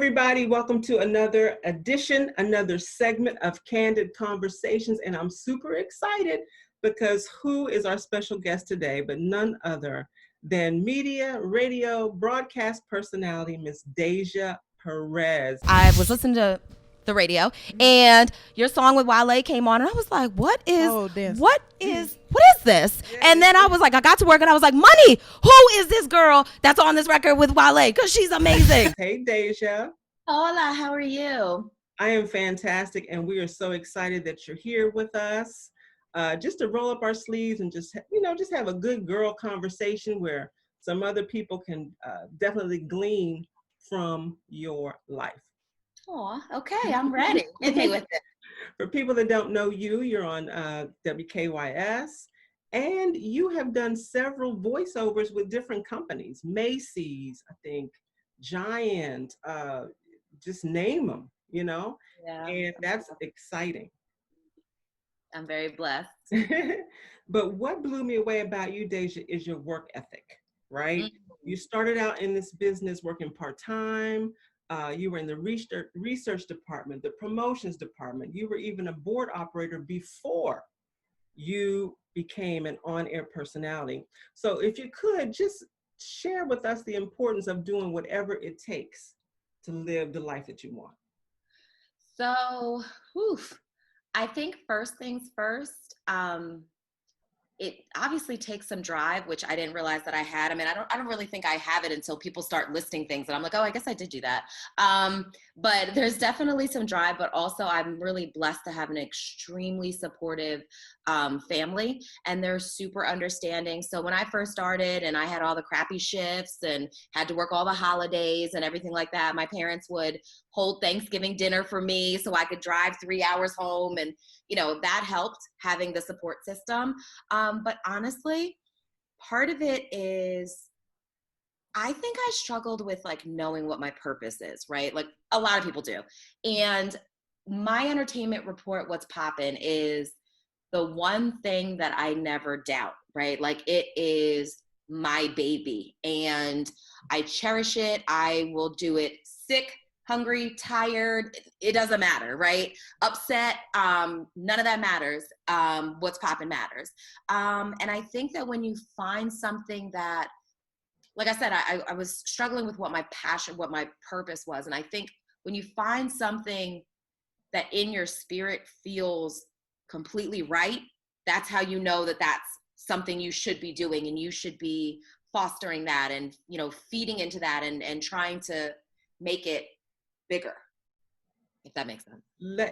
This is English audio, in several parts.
everybody. Welcome to another edition, another segment of Candid Conversations. And I'm super excited because who is our special guest today but none other than media, radio, broadcast personality, Miss Deja Perez. I was listening to the radio and your song with Wale came on and I was like, what is this? And then I was like, I got to work and I was like, Money, who is this girl that's on this record with Wale? Because she's amazing. Hey, Deja. Hola, how are you? I am fantastic, and we are so excited that you're here with us. Just to roll up our sleeves and just have a good girl conversation where some other people can definitely glean from your life. Oh, okay, I'm ready. Hit me with it. For people that don't know you, you're on WKYS, and you have done several voiceovers with different companies, Macy's, I think, Giant, just name them, Yeah. and that's exciting. I'm very blessed. But what blew me away about you, Deja, is your work ethic, right? Mm-hmm. You started out in this business working part-time. You were in the research department, the promotions department. You were even a board operator before you became an on-air personality. So if you could just share with us the importance of doing whatever it takes to live the life that you want. So, I think first things first, it obviously takes some drive, which I didn't realize that I had. I mean, I don't really think I have it until people start listing things and I'm like, oh, I guess I did do that. But there's definitely some drive, but also I'm really blessed to have an extremely supportive family, and they're super understanding. So when I first started and I had all the crappy shifts and had to work all the holidays and everything like that, my parents would hold Thanksgiving dinner for me so I could drive 3 hours home. And, that helped having the support system. But honestly, part of it is, I think I struggled with knowing what my purpose is, right? Like a lot of people do. And my entertainment report, What's Poppin', is the one thing that I never doubt, right? Like it is my baby and I cherish it. I will do it sick, hungry, tired, it doesn't matter, right? Upset, none of that matters. What's Poppin' matters. And I think that when you find something that, like I said, I was struggling with what my passion, what my purpose was. And I think when you find something that in your spirit feels completely right, that's how you know that that's something you should be doing, and you should be fostering that and, feeding into that and trying to make it bigger, if that makes sense.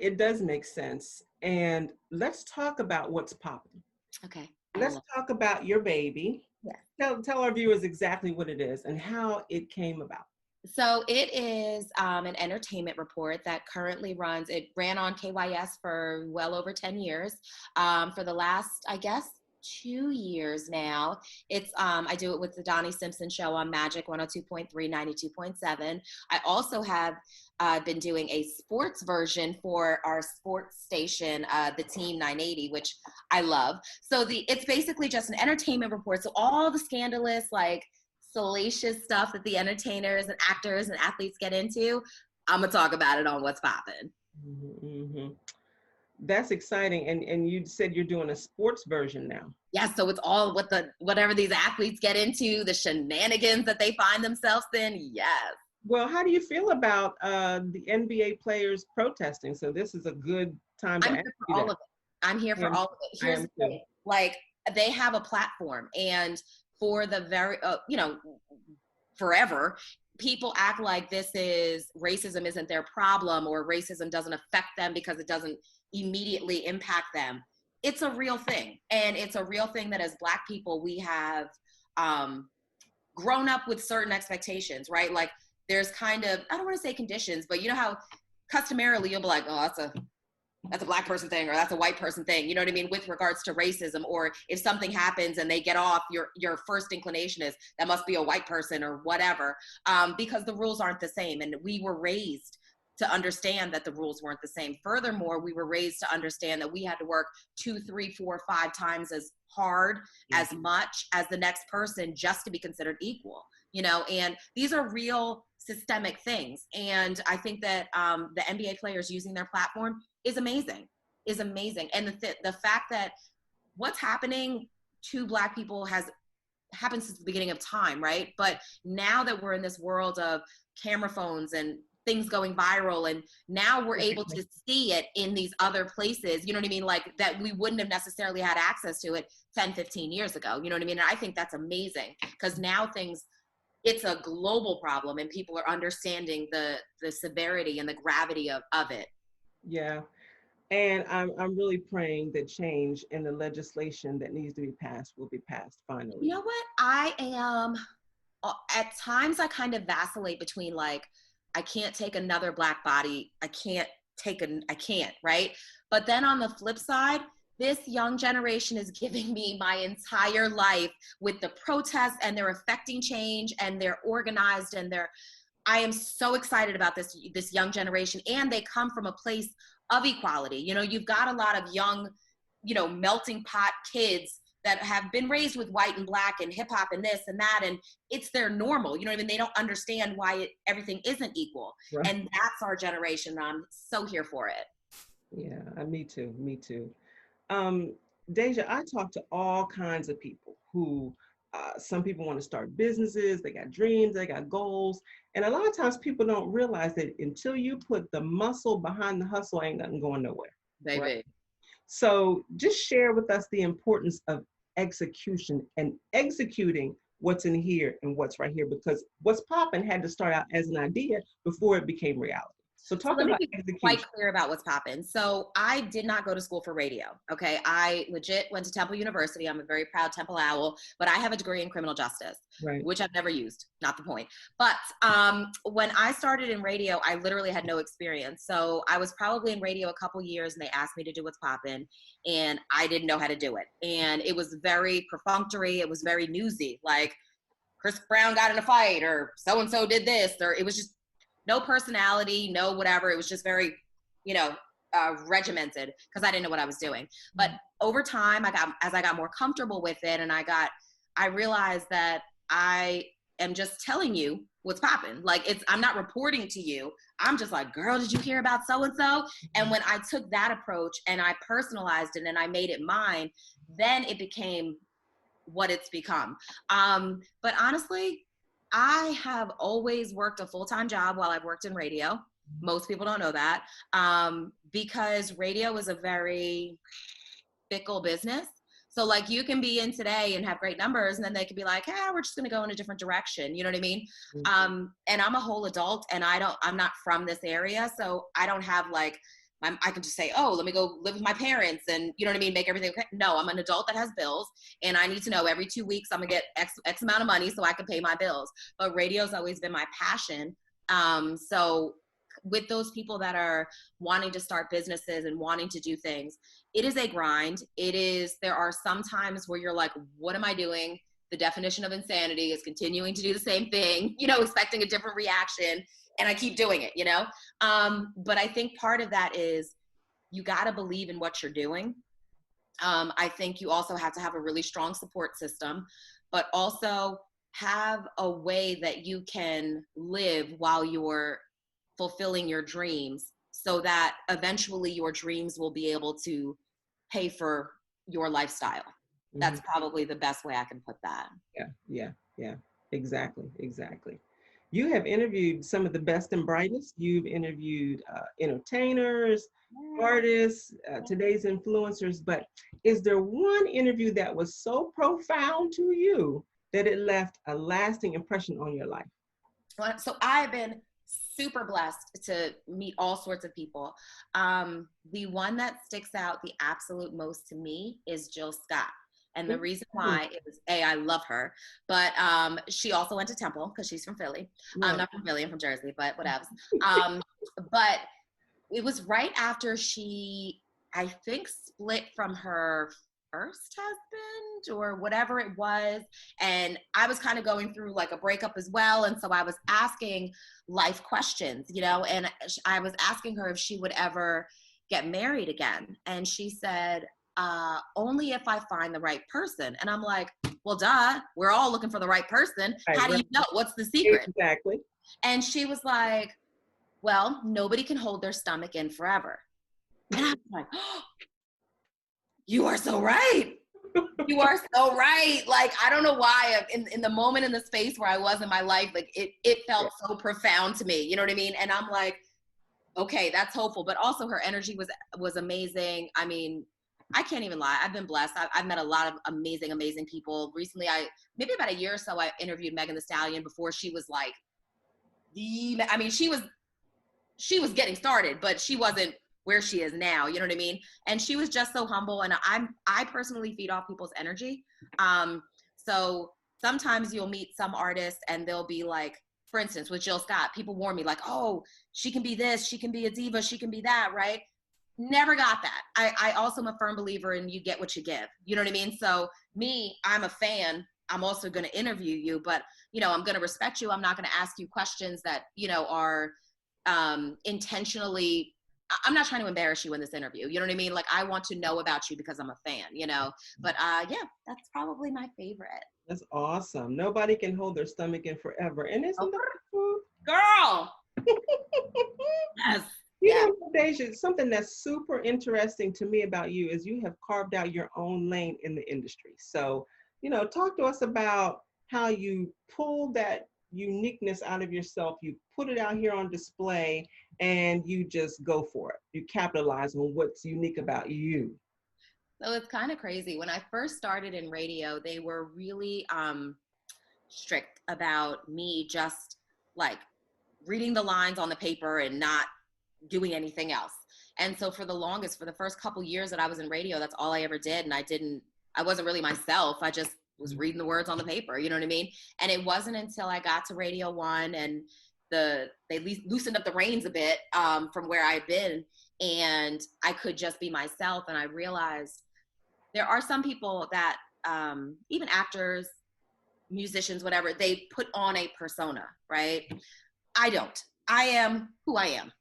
It does make sense. And let's talk about What's Poppin'. Okay. Let's talk about your baby. Yeah. Tell our viewers exactly what it is and how it came about. So it is an entertainment report that currently runs. It ran on KYS for well over 10 years. For the last, I guess, 2 years now. It's I do it with the Donnie Simpson Show on Magic 102.3, 92.7. I also have been doing a sports version for our sports station, the Team 980, which I love. So it's basically just an entertainment report. So all the scandalous, salacious stuff that the entertainers and actors and athletes get into, I'm gonna talk about it on What's Poppin'. Mm-hmm. That's exciting. And you said you're doing a sports version now. Yeah, so it's all whatever these athletes get into, the shenanigans that they find themselves in. Yes. Well, how do you feel about the NBA players protesting? So this is a good time to ask you all that. of it. I'm here for all of it. Here's the thing. They have a platform, and for the very, forever, people act like racism isn't their problem, or racism doesn't affect them because it doesn't immediately impact them. It's a real thing. And it's a real thing that as Black people, we have grown up with certain expectations, right? Like there's kind of, I don't want to say conditions, but you know how customarily you'll be like, oh, that's a Black person thing, or that's a white person thing. You know what I mean? With regards to racism, or if something happens and they get off, your first inclination is that must be a white person or whatever, because the rules aren't the same. And we were raised to understand that the rules weren't the same. Furthermore, we were raised to understand that we had to work 2, 3, 4, 5 times as hard, as much as the next person just to be considered equal. and these are real systemic things. And I think that the NBA players using their platform is amazing. And the fact that what's happening to Black people has happened since the beginning of time, right? But now that we're in this world of camera phones and things going viral, and now we're able to see it in these other places, you know what I mean? Like that we wouldn't have necessarily had access to it 10, 15 years ago, you know what I mean? And I think that's amazing, because now it's a global problem and people are understanding the severity and the gravity of it. Yeah. And I'm really praying that change in the legislation that needs to be passed will be passed finally. You know what? I am, at times I kind of vacillate between like, I can't take another Black body. I can't, right? But then on the flip side, this young generation is giving me my entire life with the protests, and they're affecting change, and they're organized, and I am so excited about this young generation, and they come from a place of equality. You've got a lot of young, melting pot kids that have been raised with white and Black and hip hop and this and that, and it's their normal, they don't understand why everything isn't equal. Right. And that's our generation. I'm so here for it. Yeah, me too. Deja, I talk to all kinds of people who, some people want to start businesses, they got dreams, they got goals. And a lot of times people don't realize that until you put the muscle behind the hustle, ain't nothing going nowhere. Baby. Right? So just share with us the importance of execution and executing what's in here and what's right here, because what's popping had to start out as an idea before it became reality. So talk about execution. Quite clear about what's popping. So I did not go to school for radio. Okay. I legit went to Temple University. I'm a very proud Temple owl, but I have a degree in criminal justice, right, which I've never used. Not the point. But when I started in radio, I literally had no experience. So I was probably in radio a couple years, and they asked me to do what's popping, and I didn't know how to do it. And it was very perfunctory. It was very newsy. Like Chris Brown got in a fight, or so-and-so did this, or it was just no personality, no whatever. It was just very, regimented, because I didn't know what I was doing. But over time, as I got more comfortable with it, and I realized that I am just telling you what's popping. Like I'm not reporting to you. I'm just like, girl, did you hear about so-and-so? And when I took that approach and I personalized it and I made it mine, then it became what it's become. But honestly, I have always worked a full-time job while I've worked in radio. Most people don't know that, because radio is a very fickle business. So like you can be in today and have great numbers, and then they could be like, we're just going to go in a different direction. You know what I mean? Mm-hmm. And I'm a whole adult, and I'm not from this area. So I don't have like, I can just say, let me go live with my parents and, you know what I mean, make everything okay. No, I'm an adult that has bills, and I need to know every 2 weeks I'm gonna get X amount of money so I can pay my bills. But radio's always been my passion. So with those people that are wanting to start businesses and wanting to do things, it is a grind. There are some times where you're like, what am I doing? The definition of insanity is continuing to do the same thing, expecting a different reaction. And I keep doing it, but I think part of that is you got to believe in what you're doing. I think you also have to have a really strong support system, but also have a way that you can live while you're fulfilling your dreams, so that eventually your dreams will be able to pay for your lifestyle. Mm-hmm. That's probably the best way I can put that. Yeah. Exactly. You have interviewed some of the best and brightest. You've interviewed entertainers, artists, today's influencers, but is there one interview that was so profound to you that it left a lasting impression on your life? So I've been super blessed to meet all sorts of people. The one that sticks out the absolute most to me is Jill Scott. And the reason why is, I love her, but she also went to Temple because she's from Philly. I'm not from Philly, I'm from Jersey, but whatever. But it was right after she, I think, split from her first husband or whatever it was. And I was kind of going through like a breakup as well. And so I was asking life questions, and I was asking her if she would ever get married again. And she said, only if I find the right person. And I'm like, well, duh, we're all looking for the right person. Right, How do you right. know? What's the secret? Exactly. And she was like, well, nobody can hold their stomach in forever. And I was like, oh, you are so right. You are so right. Like, I don't know why in the moment in the space where I was in my life, like it felt so profound to me. You know what I mean? And I'm like, okay, that's hopeful. But also her energy was amazing. I mean, I can't even lie. I've been blessed. I've met a lot of amazing people. Recently, maybe about a year or so, I interviewed Megan Thee Stallion before she was like she was getting started, but she wasn't where she is now. You know what I mean? And she was just so humble. And I personally feed off people's energy. So sometimes you'll meet some artists and they'll be like, for instance, with Jill Scott, people warn me like, oh, she can be this, she can be a diva, she can be that, right? Never got that. I also am a firm believer in you get what you give. You know what I mean? So me, I'm a fan. I'm also going to interview you, but I'm going to respect you. I'm not going to ask you questions that, are intentionally, I'm not trying to embarrass you in this interview. You know what I mean? Like, I want to know about you because I'm a fan, but yeah, that's probably my favorite. That's awesome. Nobody can hold their stomach in forever. And isn't that true? Girl. Yes. Deja, something that's super interesting to me about you is you have carved out your own lane in the industry. So, talk to us about how you pulled that uniqueness out of yourself, you put it out here on display, and you just go for it. You capitalize on what's unique about you. So it's kind of crazy. When I first started in radio, they were really strict about me just like reading the lines on the paper and not doing anything else. And so for the first couple years that I was in radio, that's all I ever did. And I wasn't really myself. I just was reading the words on the paper, you know what I mean? And it wasn't until I got to Radio 1 and they loosened up the reins a bit from where I'd been, and I could just be myself. And I realized there are some people that, even actors, musicians, whatever, they put on a persona, right? I don't. I am who I am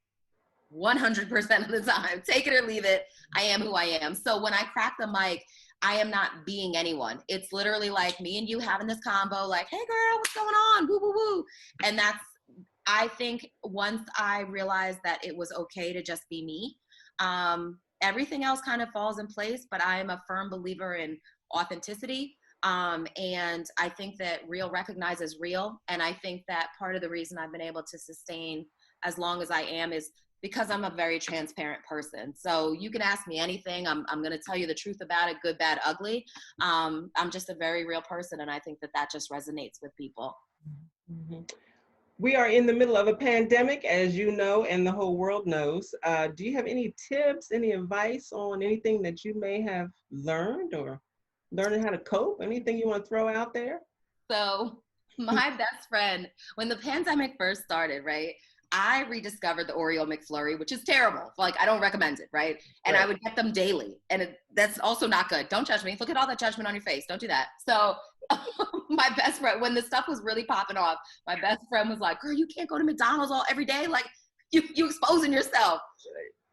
100% of the time. Take it or leave it. I am who I am. So when I crack the mic, I am not being anyone. It's literally like me and you having this combo, like, hey girl, what's going on? Woo, woo, woo. And I think once I realized that it was okay to just be me, everything else kind of falls in place, but I am a firm believer in authenticity. And I think that real recognizes real. And I think that part of the reason I've been able to sustain as long as I am is because I'm a very transparent person. So you can ask me anything. I'm going to tell you the truth about it, good, bad, ugly. I'm just a very real person. And I think that just resonates with people. Mm-hmm. We are in the middle of a pandemic, as you know, and the whole world knows. Do you have any tips, any advice on anything that you may have learned or learning how to cope? Anything you want to throw out there? So my best friend, when the pandemic first started, right, I rediscovered the Oreo McFlurry, which is terrible. Like, I don't recommend it, right? And I would get them daily. And that's also not good. Don't judge me. Look at all that judgment on your face. Don't do that. So my best friend, when the stuff was really popping off, my best friend was like, girl, you can't go to McDonald's every day. Like, you exposing yourself.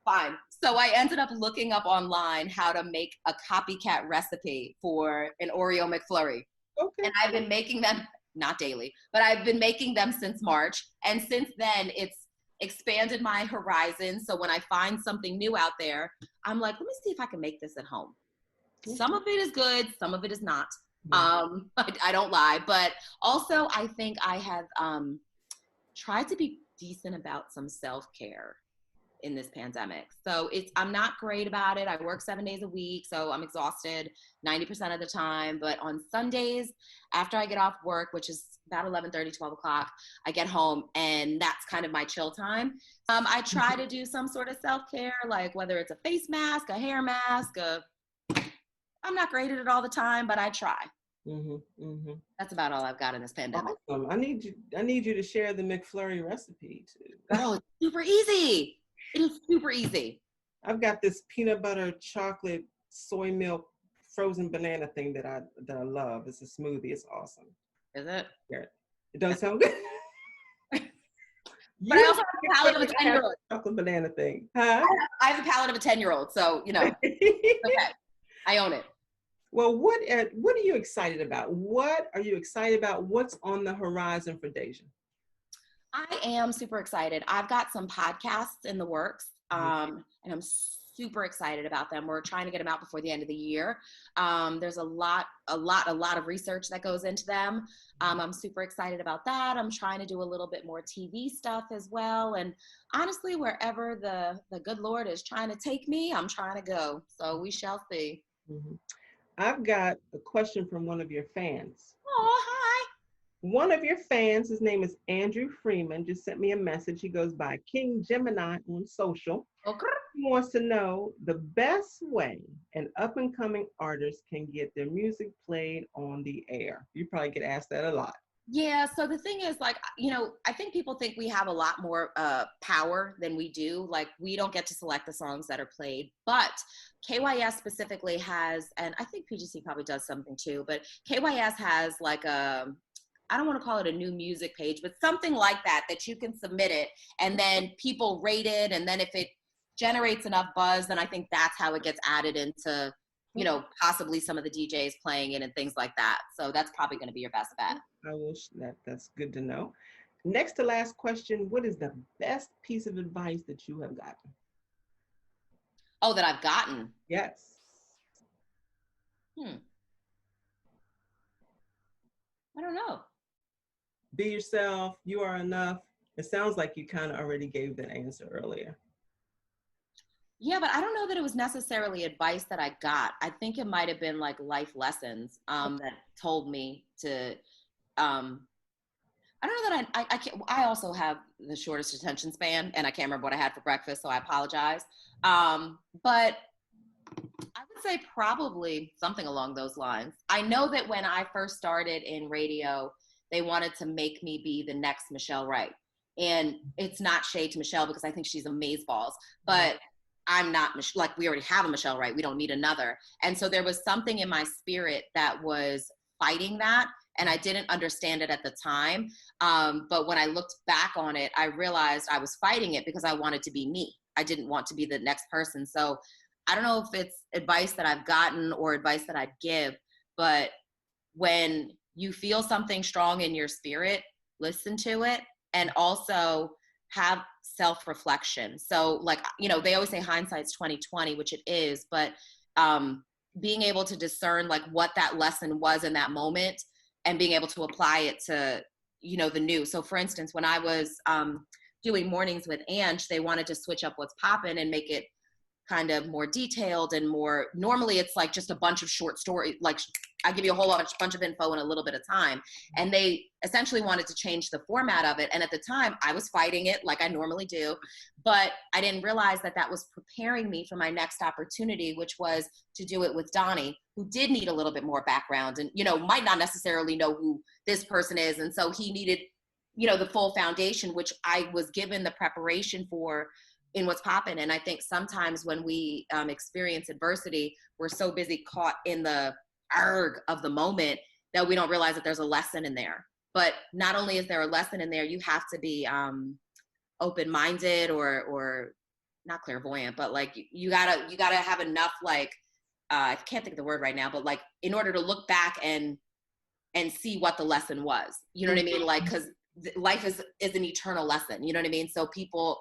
Fine. So I ended up looking up online how to make a copycat recipe for an Oreo McFlurry. Okay. And I've been making them, not daily, but I've been making them since March. And since then, it's expanded my horizon. So when I find something new out there, I'm like, let me see if I can make this at home. Some of it is good, some of it is not. I don't lie. But also, I think I have tried to be decent about some self-care in this pandemic. So I'm not great about it. I work 7 days a week, so I'm exhausted 90% of the time. But on Sundays, after I get off work, which is about 11:30, 12 o'clock, I get home, and that's kind of my chill time. I try to do some sort of self-care, like whether it's a face mask, a hair mask, I'm not great at it all the time, but I try. That's about all I've got in this pandemic. Awesome. I need you to share the McFlurry recipe too. Oh, it's super easy. It is super easy. I've got this peanut butter chocolate soy milk frozen banana thing that I love. It's a smoothie. It's awesome. Is it? Yeah. It does sound good. But I also have the palate of a 10-year-old. Chocolate banana thing. Huh? I have the palate of a 10-year-old, so okay. I own it. Well, what are you excited about? What are you excited about? What's on the horizon for Deja? I am super excited. I've got some podcasts in the works, and I'm super excited about them. We're trying to get them out before the end of the year. There's a lot of research that goes into them. I'm super excited about that. I'm trying to do a little bit more TV stuff as well. And honestly, wherever the good Lord is trying to take me, I'm trying to go. So we shall see. Mm-hmm. I've got a question from one of your fans. Oh, hi. One of your fans, his name is Andrew Freeman, just sent me a message. He goes by King Gemini on social. Okay. He wants to know the best way an up-and-coming artist can get their music played on the air. You probably get asked that a lot. Yeah, so the thing is, like, you know, I think people think we have a lot more power than we do. Like, we don't get to select the songs that are played, but KYS specifically has, and I think PGC probably does something too, but KYS has like I don't want to call it a new music page, but something like that you can submit it, and then people rate it, and then if it generates enough buzz, then I think that's how it gets added into, you know, possibly some of the DJs playing it and things like that. So that's probably going to be your best bet. I wish that's good to know. Next to last question, what is the best piece of advice that you have gotten? Oh, that I've gotten? Yes. I don't know. Be yourself. You are enough. It sounds like you kind of already gave that answer earlier. Yeah, but I don't know that it was necessarily advice that I got. I think it might have been like life lessons that told me to, I don't know that I can't, I also have the shortest attention span, and I can't remember what I had for breakfast, so I apologize. But I would say probably something along those lines. I know that when I first started in radio, they wanted to make me be the next Michelle Wright. And it's not shade to Michelle because I think she's amazeballs, but I'm not, like, we already have a Michelle Wright. We don't need another. And so there was something in my spirit that was fighting that. And I didn't understand it at the time. But when I looked back on it, I realized I was fighting it because I wanted to be me. I didn't want to be the next person. So I don't know if it's advice that I've gotten or advice that I'd give, but when you feel something strong in your spirit, listen to it, and also have self-reflection. So, like, you know, they always say hindsight's 20/20, which it is, but being able to discern like what that lesson was in that moment and being able to apply it to, you know, the new. So for instance, when I was doing mornings with Ange, they wanted to switch up what's poppin' and make it kind of more detailed and more, normally it's like just a bunch of short stories, like I give you a whole bunch of info in a little bit of time. And they essentially wanted to change the format of it. And at the time I was fighting it like I normally do, but I didn't realize that that was preparing me for my next opportunity, which was to do it with Donnie, who did need a little bit more background and, you know, might not necessarily know who this person is. And so he needed, you know, the full foundation, which I was given the preparation for in what's poppin'. And I think sometimes when we experience adversity, we're so busy caught in the arg of the moment that we don't realize that there's a lesson in there. But not only is there a lesson in there, you have to be open-minded or not clairvoyant, but like you gotta have enough, like I can't think of the word right now, but like in order to look back and see what the lesson was, you know what I mean? Like, because life is an eternal lesson, you know what I mean? So people,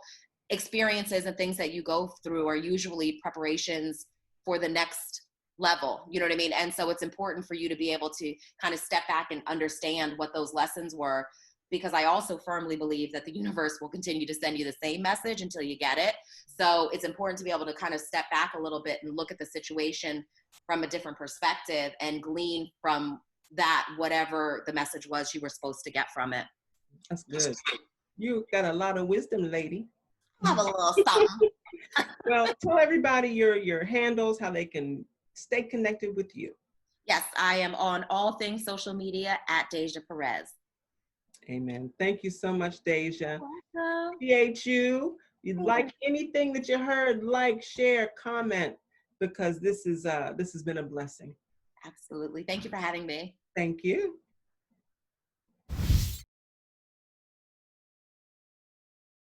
experiences and things that you go through are usually preparations for the next level, you know what I mean? And so it's important for you to be able to kind of step back and understand what those lessons were, because I also firmly believe that the universe will continue to send you the same message until you get it. So it's important to be able to kind of step back a little bit and look at the situation from a different perspective and glean from that whatever the message was you were supposed to get from it. That's good. You got a lot of wisdom, lady. Have a little something. Well, tell everybody your handles, how they can stay connected with you. Yes, I am on all things social media at Deja Perez. Amen. Thank you so much, Deja. Welcome. Appreciate you. You'd like anything that you heard, like, share, comment, because this has been a blessing. Absolutely. Thank you for having me. Thank you.